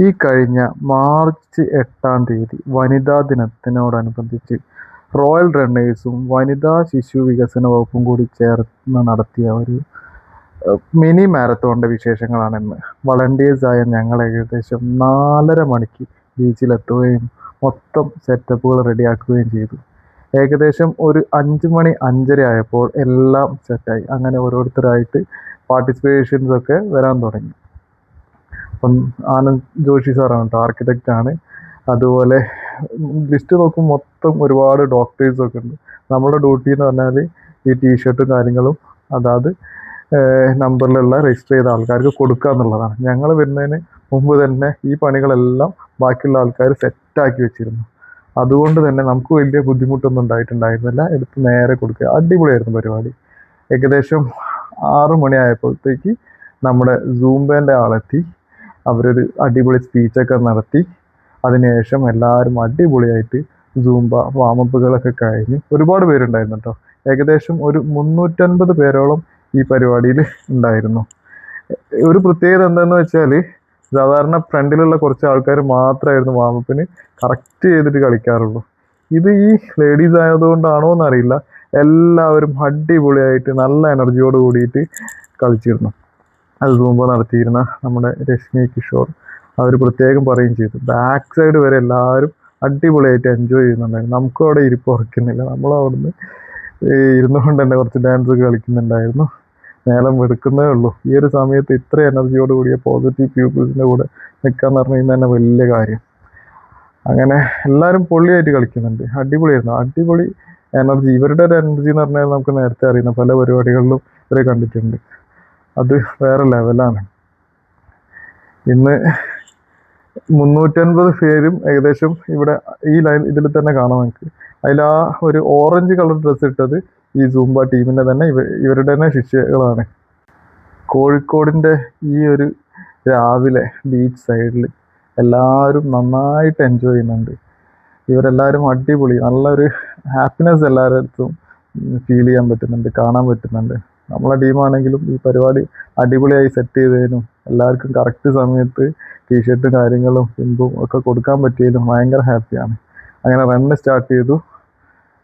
ഈ കഴിഞ്ഞ മാർച്ച് 8-ാം തീയതി വനിതാ ദിനത്തിനോടനുബന്ധിച്ച് റോയൽ റണ്ണേഴ്സും വനിതാ ശിശു വികസന വകുപ്പും കൂടി ചേർന്ന് നടത്തിയ ഒരു മിനി മാരത്തോണിൻ്റെ വിശേഷങ്ങളാണിന്ന്. വളണ്ടിയേഴ്സായ ഞങ്ങൾ ഏകദേശം 4:30 മണിക്ക് ബീച്ചിലെത്തുകയും മൊത്തം സെറ്റപ്പുകൾ റെഡിയാക്കുകയും ചെയ്തു. ഏകദേശം ഒരു 5 മണി 5:30 ആയപ്പോൾ എല്ലാം സെറ്റായി. അങ്ങനെ ഓരോരുത്തരായിട്ട് പാർട്ടിസിപ്പേഷൻസ് ഒക്കെ വരാൻ തുടങ്ങി. അപ്പം ആനന്ദ് ജോഷി സാറാണ് കേട്ടോ, ആർക്കിടെക്റ്റാണ്. അതുപോലെ ലിസ്റ്റ് നോക്കുമ്പോൾ മൊത്തം ഒരുപാട് ഡോക്ടേഴ്സൊക്കെ ഉണ്ട്. നമ്മുടെ ഡ്യൂട്ടി എന്ന് പറഞ്ഞാൽ ഈ ടീഷർട്ടും കാര്യങ്ങളും അതാത് നമ്പറിലുള്ള രജിസ്റ്റർ ചെയ്ത ആൾക്കാർക്ക് കൊടുക്കുക എന്നുള്ളതാണ്. ഞങ്ങൾ വരുന്നതിന് മുമ്പ് തന്നെ ഈ പണികളെല്ലാം ബാക്കിയുള്ള ആൾക്കാർ സെറ്റാക്കി വെച്ചിരുന്നു. അതുകൊണ്ട് തന്നെ നമുക്ക് വലിയ ബുദ്ധിമുട്ടൊന്നും ഉണ്ടായിട്ടുണ്ടായിരുന്നില്ല. എടുത്ത് നേരെ കൊടുക്കുക. അടിപൊളിയായിരുന്നു പരിപാടി. ഏകദേശം 6 മണി ആയപ്പോഴത്തേക്ക് നമ്മുടെ സൂംബേൻ്റെ ആളെത്തി. അവരൊരു അടിപൊളി സ്പീച്ചൊക്കെ നടത്തി. അതിനുശേഷം എല്ലാവരും അടിപൊളിയായിട്ട് സൂംബ വാമപ്പുകളൊക്കെ കഴിഞ്ഞ് ഒരുപാട് പേരുണ്ടായിരുന്നു കേട്ടോ. ഏകദേശം ഒരു 350 പേരോളം ഈ പരിപാടിയിൽ ഉണ്ടായിരുന്നു. ഒരു പ്രത്യേകത എന്താണെന്ന് വെച്ചാൽ, സാധാരണ ഫ്രണ്ടിലുള്ള കുറച്ച് ആൾക്കാർ മാത്രമായിരുന്നു വാമപ്പിന് കറക്റ്റ് ചെയ്തിട്ട് കളിക്കാറുള്ളൂ. ഇത് ഈ ലേഡീസ് ആയതുകൊണ്ടാണോ എന്നറിയില്ല, എല്ലാവരും അടിപൊളിയായിട്ട് നല്ല എനർജിയോട് കൂടിയിട്ട് കളിച്ചിരുന്നു. അത് സൂംബ നടത്തിയിരുന്ന നമ്മുടെ രശ്മി കിഷോർ അവർ പ്രത്യേകം പറയുകയും ചെയ്തു. ബാക്ക് സൈഡ് വരെ എല്ലാവരും അടിപൊളിയായിട്ട് എൻജോയ് ചെയ്യുന്നുണ്ടായിരുന്നു. നമുക്കും അവിടെ ഇരിപ്പ് ഉറക്കുന്നില്ല. നമ്മളവിടുന്ന് ഇരുന്നുകൊണ്ട് തന്നെ കുറച്ച് ഡാൻസ് ഒക്കെ കളിക്കുന്നുണ്ടായിരുന്നു. നേരം വെടുക്കുന്നേ ഉള്ളൂ. ഈ ഒരു സമയത്ത് ഇത്ര എനർജിയോട് കൂടിയ പോസിറ്റീവ് പീപ്പിൾസിൻ്റെ കൂടെ നിൽക്കാന്ന് പറഞ്ഞു കഴിഞ്ഞാൽ തന്നെ വലിയ കാര്യം. അങ്ങനെ എല്ലാവരും പൊള്ളിയായിട്ട് കളിക്കുന്നുണ്ട്. അടിപൊളിയായിരുന്നു. അടിപൊളി എനർജി. ഇവരുടെ ഒരു എനർജി എന്ന് പറഞ്ഞാൽ നമുക്ക് നേരത്തെ അറിയുന്ന പല പരിപാടികളിലും ഇവരെ കണ്ടിട്ടുണ്ട്. അത് വേറെ ലെവലാണ്. ഇന്ന് 350 പേരും ഏകദേശം ഇവിടെ ഈ ലൈൻ ഇതിൽ തന്നെ കാണാം നമുക്ക്. അതിൽ ആ ഒരു ഓറഞ്ച് കളർ ഡ്രസ്സ് ഇട്ടത് ഈ സൂംബ ടീമിൻ്റെ തന്നെ ഇവരുടെ തന്നെ ശിഷ്യകളാണ്. കോഴിക്കോടിൻ്റെ ഈ ഒരു രാവിലെ ബീച്ച് സൈഡിൽ എല്ലാവരും നന്നായിട്ട് എൻജോയ് ചെയ്യുന്നുണ്ട്. ഇവരെല്ലാവരും അടിപൊളി, നല്ലൊരു ഹാപ്പിനെസ് എല്ലാവരുടെ അടുത്തും ഫീൽ ചെയ്യാൻ പറ്റുന്നുണ്ട്, കാണാൻ പറ്റുന്നുണ്ട്. നമ്മളെ ടീമാണെങ്കിലും ഈ പരിപാടി അടിപൊളിയായി സെറ്റ് ചെയ്തതിനും എല്ലാവർക്കും കറക്റ്റ് സമയത്ത് ടീഷർട്ടും കാര്യങ്ങളും പിമ്പും ഒക്കെ കൊടുക്കാൻ പറ്റിയതിലും ഭയങ്കര ഹാപ്പിയാണ്. അങ്ങനെ റണ്ണ് സ്റ്റാർട്ട് ചെയ്തു.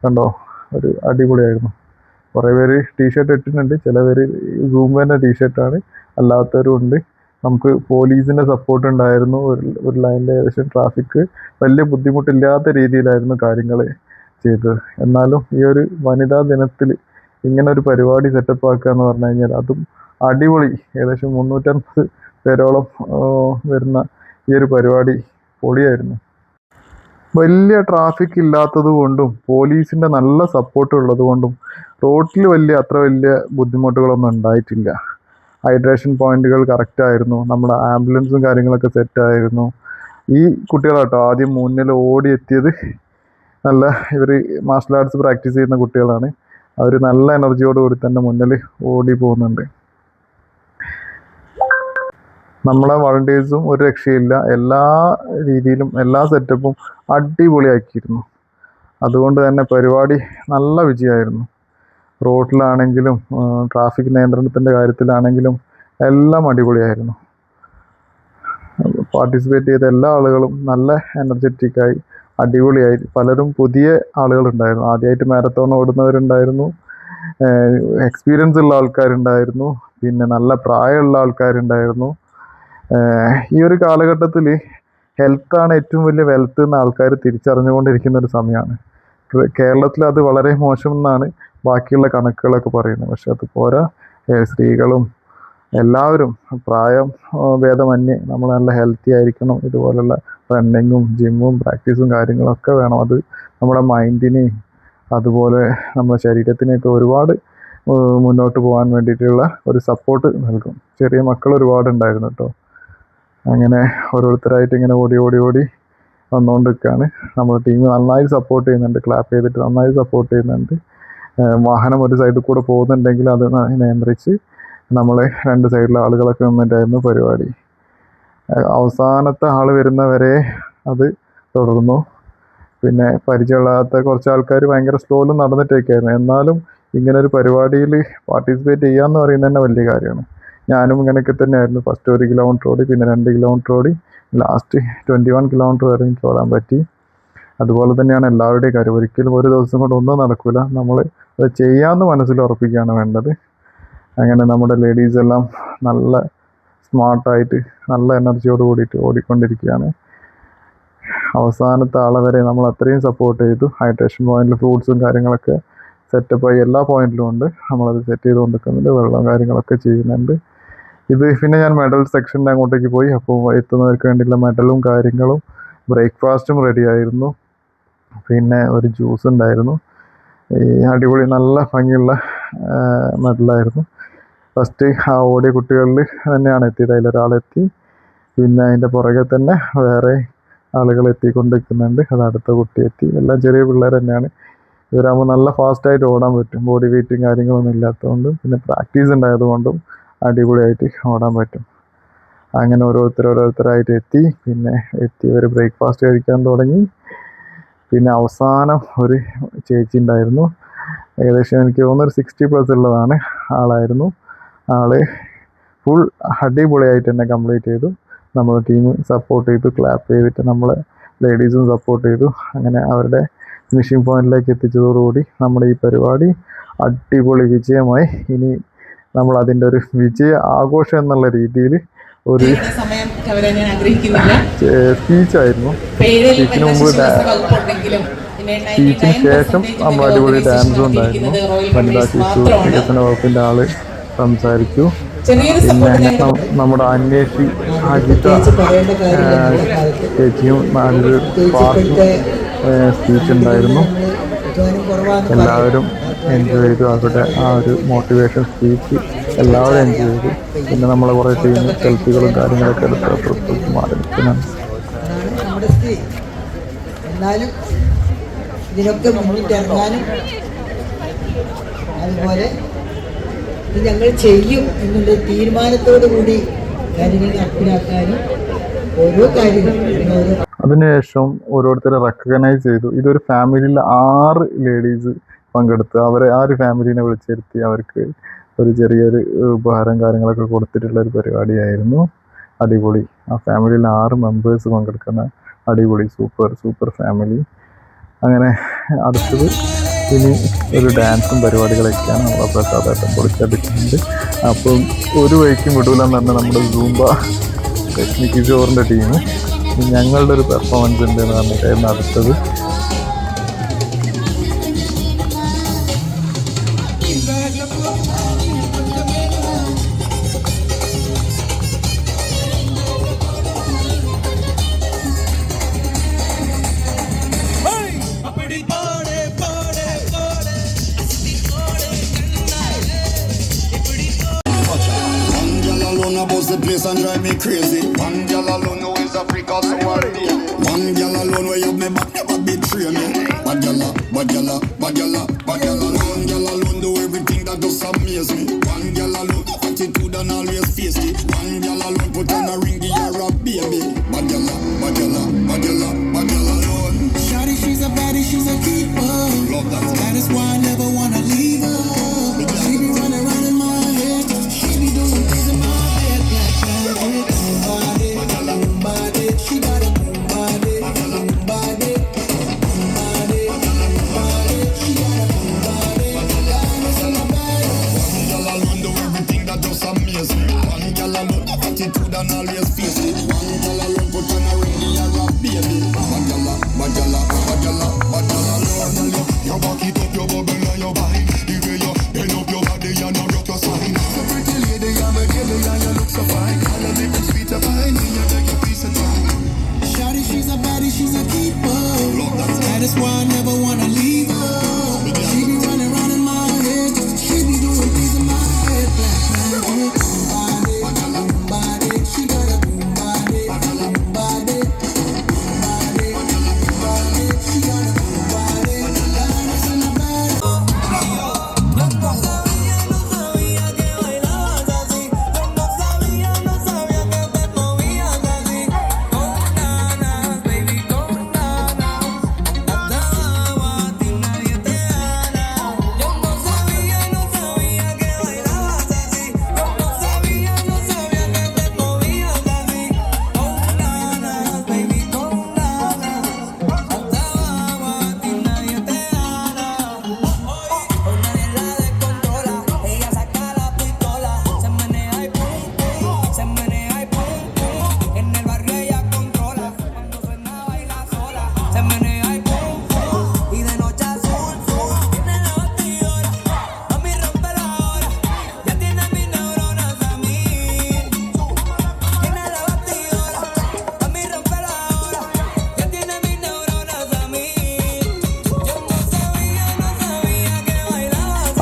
കണ്ടോ, ഒരു അടിപൊളിയായിരുന്നു. കുറേ പേര് ടീഷർട്ട് ഇട്ടിട്ടുണ്ട്. ചില പേര് സൂംബേൻ്റെ ടീഷർട്ടാണ്, അല്ലാത്തവരും ഉണ്ട്. നമുക്ക് പോലീസിൻ്റെ സപ്പോർട്ട് ഉണ്ടായിരുന്നു. ഒരു ലൈനിൽ ഏകദേശം ട്രാഫിക് വലിയ ബുദ്ധിമുട്ടില്ലാത്ത രീതിയിലായിരുന്നു കാര്യങ്ങൾ ചെയ്തത്. എന്നാലും ഈ ഒരു വനിതാ ദിനത്തിൽ ഇങ്ങനെ ഒരു പരിപാടി സെറ്റപ്പ് ആക്കുക എന്ന് പറഞ്ഞു കഴിഞ്ഞാൽ അതും അടിപൊളി. ഏകദേശം 350 പേരോളം വരുന്ന ഈ ഒരു പരിപാടി പൊളിയായിരുന്നു. വലിയ ട്രാഫിക് ഇല്ലാത്തത് കൊണ്ടും പോലീസിൻ്റെ നല്ല സപ്പോർട്ട് ഉള്ളത് കൊണ്ടും റോട്ടിൽ അത്ര വലിയ ബുദ്ധിമുട്ടുകളൊന്നും ഉണ്ടായിട്ടില്ല. ഹൈഡ്രേഷൻ പോയിന്റുകൾ കറക്റ്റായിരുന്നു. നമ്മുടെ ആംബുലൻസും കാര്യങ്ങളൊക്കെ സെറ്റായിരുന്നു. ഈ കുട്ടികളാട്ടോ ആദ്യം മുന്നിൽ ഓടി എത്തിയത്. നല്ല ഇവർ മാർഷൽ ആർട്സ് പ്രാക്ടീസ് ചെയ്യുന്ന കുട്ടികളാണ്. അവർ നല്ല എനർജിയോടുകൂടി തന്നെ മുന്നിൽ ഓടി പോകുന്നുണ്ട്. നമ്മളെ വളണ്ടിയേഴ്സും ഒരു രക്ഷയില്ല. എല്ലാ രീതിയിലും എല്ലാ സെറ്റപ്പും അടിപൊളിയാക്കിയിരുന്നു. അതുകൊണ്ട് തന്നെ പരിപാടി നല്ല വിജയമായിരുന്നു. റോഡിലാണെങ്കിലും ട്രാഫിക് നിയന്ത്രണത്തിൻ്റെ കാര്യത്തിലാണെങ്കിലും എല്ലാം അടിപൊളിയായിരുന്നു. പാർട്ടിസിപ്പേറ്റ് ചെയ്ത എല്ലാ ആളുകളും നല്ല എനർജറ്റിക്കായി അടിപൊളിയായി. പലരും പുതിയ ആളുകളുണ്ടായിരുന്നു, ആദ്യമായിട്ട് മാരത്തോൺ ഓടുന്നവരുണ്ടായിരുന്നു, എക്സ്പീരിയൻസ് ഉള്ള ആൾക്കാരുണ്ടായിരുന്നു, പിന്നെ നല്ല പ്രായമുള്ള ആൾക്കാരുണ്ടായിരുന്നു. ഈ ഒരു കാലഘട്ടത്തിൽ ഹെൽത്താണ് ഏറ്റവും വലിയ വെൽത്ത് എന്ന് ആൾക്കാർ തിരിച്ചറിഞ്ഞുകൊണ്ടിരിക്കുന്ന ഒരു സമയമാണ്. കേരളത്തിൽ അത് വളരെ മോശം എന്നാണ് ബാക്കിയുള്ള കണക്കുകളൊക്കെ പറയുന്നത്. പക്ഷെ അത് പോരാ. സ്ത്രീകളും എല്ലാവരും പ്രായം ഭേദമന്യേ നമ്മൾ നല്ല ഹെൽത്തി ആയിരിക്കണം. ഇതുപോലുള്ള റണ്ണിങ്ങും ജിമ്മും പ്രാക്ടീസും കാര്യങ്ങളൊക്കെ വേണം. അത് നമ്മുടെ മൈൻഡിനെയും അതുപോലെ നമ്മുടെ ശരീരത്തിനെയൊക്കെ ഒരുപാട് മുന്നോട്ട് പോകാൻ വേണ്ടിയിട്ടുള്ള ഒരു സപ്പോർട്ട് നൽകും. ചെറിയ മക്കൾ ഒരുപാടുണ്ടായിരുന്നു കേട്ടോ. അങ്ങനെ ഓരോരുത്തരായിട്ട് ഇങ്ങനെ ഓടി വന്നുകൊണ്ടിരിക്കുകയാണ്. നമ്മുടെ ടീം നന്നായി സപ്പോർട്ട് ചെയ്യുന്നുണ്ട്. ക്ലാപ്പ് ചെയ്തിട്ട് നന്നായി സപ്പോർട്ട് ചെയ്യുന്നുണ്ട്. വാഹനം ഒരു സൈഡിൽ കൂടെ പോകുന്നുണ്ടെങ്കിൽ അത് നിയന്ത്രിച്ച് നമ്മളെ 2 സൈഡിലെ ആളുകളൊക്കെ നിന്നിട്ടായിരുന്നു പരിപാടി. അവസാനത്തെ ആൾ വരുന്നവരെ അത് തുടർന്നു. പിന്നെ പരിചയമില്ലാത്ത കുറച്ച് ആൾക്കാർ ഭയങ്കര സ്ലോയിലും നടന്നിട്ടൊക്കെയായിരുന്നു. എന്നാലും ഇങ്ങനൊരു പരിപാടിയിൽ പാർട്ടിസിപ്പേറ്റ് ചെയ്യാമെന്ന് പറയുന്നത് തന്നെ വലിയ കാര്യമാണ്. ഞാനും ഇങ്ങനെയൊക്കെ തന്നെയായിരുന്നു. ഫസ്റ്റ് 1 കിലോമീറ്റർ ഓടി, പിന്നെ 2 കിലോമീറ്റർ ഓടി, ലാസ്റ്റ് 21 കിലോമീറ്റർ വരെ എനിക്ക് ഓടാൻ പറ്റി. അതുപോലെ തന്നെയാണ് എല്ലാവരുടെയും കാര്യം. ഒരിക്കലും ഒരു ദിവസം കൊണ്ട് ഒന്നും നടക്കില്ല. നമ്മൾ അത് ചെയ്യാമെന്ന് മനസ്സിൽ ഉറപ്പിക്കുകയാണ് വേണ്ടത്. അങ്ങനെ നമ്മുടെ ലേഡീസ് എല്ലാം നല്ല സ്മാർട്ടായിട്ട് നല്ല എനർജിയോട് കൂടിയിട്ട് ഓടിക്കൊണ്ടിരിക്കുകയാണ്. അവസാനത്തെ ആളെ വരെ നമ്മൾ അത്രയും സപ്പോർട്ട് ചെയ്തു. ഹൈഡ്രേഷൻ പോയിന്റിൽ ഫ്രൂട്ട്സും കാര്യങ്ങളൊക്കെ സെറ്റപ്പായി എല്ലാ പോയിന്റിലും ഉണ്ട്. നമ്മളത് സെറ്റ് ചെയ്ത് കൊണ്ടിരിക്കുന്നുണ്ട്, വെള്ളം കാര്യങ്ങളൊക്കെ ചെയ്യുന്നുണ്ട്. ഇത് പിന്നെ ഞാൻ മെഡൽ സെക്ഷൻ്റെ അങ്ങോട്ടേക്ക് പോയി. അപ്പോൾ എത്തുന്നവർക്ക് വേണ്ടിയുള്ള മെഡലും കാര്യങ്ങളും ബ്രേക്ക്ഫാസ്റ്റും റെഡി ആയിരുന്നു. പിന്നെ ഒരു ജ്യൂസ് ഉണ്ടായിരുന്നു. ഈ അടിപൊളി നല്ല ഭംഗിയുള്ള മെഡലായിരുന്നു. ഫസ്റ്റ് ആ ഓടിയ കുട്ടികളിൽ തന്നെയാണ് എത്തിയത്. അതിലൊരാളെത്തി. പിന്നെ അതിൻ്റെ പുറകെ തന്നെ വേറെ ആളുകൾ എത്തിക്കൊണ്ടിരിക്കുന്നുണ്ട്. അത് അടുത്ത കുട്ടി എത്തി. എല്ലാം ചെറിയ പിള്ളേർ തന്നെയാണ്. ഇവരാകുമ്പോൾ നല്ല ഫാസ്റ്റായിട്ട് ഓടാൻ പറ്റും. ബോഡി വെയിറ്റും കാര്യങ്ങളൊന്നും ഇല്ലാത്തതുകൊണ്ടും പിന്നെ പ്രാക്ടീസ് ഉണ്ടായതുകൊണ്ടും അടിപൊളിയായിട്ട് ഓടാൻ പറ്റും. അങ്ങനെ ഓരോരുത്തരായിട്ട് എത്തി. പിന്നെ എത്തിയവർ ബ്രേക്ക്ഫാസ്റ്റ് കഴിക്കാൻ തുടങ്ങി. പിന്നെ അവസാനം ഒരു ചേച്ചി ഉണ്ടായിരുന്നു. ഏകദേശം എനിക്ക് തോന്നുന്നൊരു 60+ ഉള്ളതാണ് ആളായിരുന്നു. ആള് ഫുൾ അടിപൊളിയായിട്ട് തന്നെ കംപ്ലീറ്റ് ചെയ്തു. നമ്മുടെ ടീം സപ്പോർട്ട് ചെയ്തു, ക്ലാപ്പ് ചെയ്തിട്ട് നമ്മളെ ലേഡീസും സപ്പോർട്ട് ചെയ്തു. അങ്ങനെ അവരുടെ ഫിനിഷിംഗ് പോയിന്റിലേക്ക് എത്തിച്ചതോടുകൂടി നമ്മുടെ ഈ പരിപാടി അടിപൊളി വിജയമായി. ഇനി നമ്മൾ അതിൻ്റെ ഒരു വിജയ ആഘോഷം എന്നുള്ള രീതിയിൽ ഒരു സ്പീച്ചായിരുന്നു. സ്പീച്ചിന് മുമ്പ് സ്പീച്ചിന് ശേഷം നമ്മൾ അടിപൊളി ഡാൻസും ഉണ്ടായിരുന്നു. വനിതാ ശിശു വികസന വകുപ്പിൻ്റെ ആള് സംസാരിച്ചു. പിന്നെ നമ്മുടെ അന്വേഷി അജിത ചേച്ചിയും നല്ലൊരു പാർട്ടി സ്പീച്ച് ഉണ്ടായിരുന്നു. എല്ലാവരും എൻജോയ് ചെയ്തു. അവരുടെ ആ ഒരു മോട്ടിവേഷൻ സ്പീച്ച് എല്ലാവരും എൻജോയ് ചെയ്തു. പിന്നെ നമ്മളെ കുറേ ടീം സെൽഫികളും കാര്യങ്ങളൊക്കെ എടുത്ത് മാറി നിൽക്കുന്നുണ്ട്. എന്നാലും ഇതിനൊക്കെ മുന്നിട്ടിറങ്ങാനും അതുപോലെ ഇത് ഞങ്ങൾ ചെയ്യും എന്നുള്ള തീരുമാനത്തോടു കൂടി കാര്യങ്ങൾ നടപ്പിലാക്കാനും ഓരോ കാര്യങ്ങളും അതിനുശേഷം ഓരോരുത്തരെ റെക്കഗ്നൈസ് ചെയ്തു. ഇതൊരു ഫാമിലിയിൽ 6 ലേഡീസ് പങ്കെടുത്ത് അവരെ ആ ഒരു ഫാമിലീനെ വിളിച്ചിരുത്തി അവർക്ക് ഒരു ചെറിയൊരു ഉപഹാരം കാര്യങ്ങളൊക്കെ കൊടുത്തിട്ടുള്ള ഒരു പരിപാടിയായിരുന്നു. അടിപൊളി. ആ ഫാമിലിയിൽ 6 മെമ്പേഴ്സ് പങ്കെടുക്കുന്ന അടിപൊളി സൂപ്പർ ഫാമിലി. അങ്ങനെ അടുത്തത് ഇനി ഒരു ഡാൻസും പരിപാടികളൊക്കെയാണ് നമ്മളെ പ്രസാദേട്ടൻ പൊളിച്ചെടുക്കുന്നുണ്ട്. അപ്പം ഒരു വഴിക്കും വിടൂലെന്ന് പറഞ്ഞാൽ നമ്മുടെ സൂംബ ടെക്നിക്ക് ചോറിൻ്റെ ടീം ഞങ്ങളുടെ ഒരു പെർഫോമൻസ് ഉണ്ട് എന്ന് പറഞ്ഞിട്ടായിരുന്നു അടുത്തത്. The place and drive me crazy. One girl alone who is Africa, so one day. One girl alone where you have me back, never betray me. Bad girl alone. One girl alone do everything that just amaze me. One girl alone have attitude and always face it. One girl alone put on a ring, give her a baby. Bad girl alone. Shawty, she's a baddie, she's a keeper. Love that. That is why I never wanna leave her. She be running around in my head. She be doing things in my head. She got a boom body. She got a boom body. One girl alone do everything that just amaze me. One girl alone have attitude and always face it. One girl alone put on a ring, give her a baby. Bad girl alone. You back it up, your bubble and your body. The way you bend up your body and you rock your spine. So pretty lady, I'm a girl and you look so fine. All the living sweet of fine, you take a piece of time. Shawty, she's a baddie, she's a keeper. That is why I never wanna leave her. She be running around in my head. She be doing things in my head. Black man, boom body. She got a boom body. She got a boom body.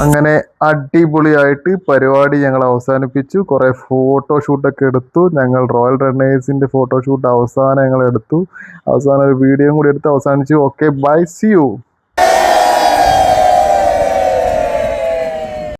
അങ്ങനെ അടിപൊളിയായിട്ട് പരിപാടി ഞങ്ങൾ അവസാനിപ്പിച്ചു. കുറേ ഫോട്ടോഷൂട്ടൊക്കെ എടുത്തു. ഞങ്ങൾ royal റണ്ണേഴ്സിൻ്റെ photoshoot അവസാനം ഞങ്ങൾ എടുത്തു. അവസാനം ഒരു വീഡിയോയും കൂടി എടുത്ത് അവസാനിച്ചു. Okay, bye, see U.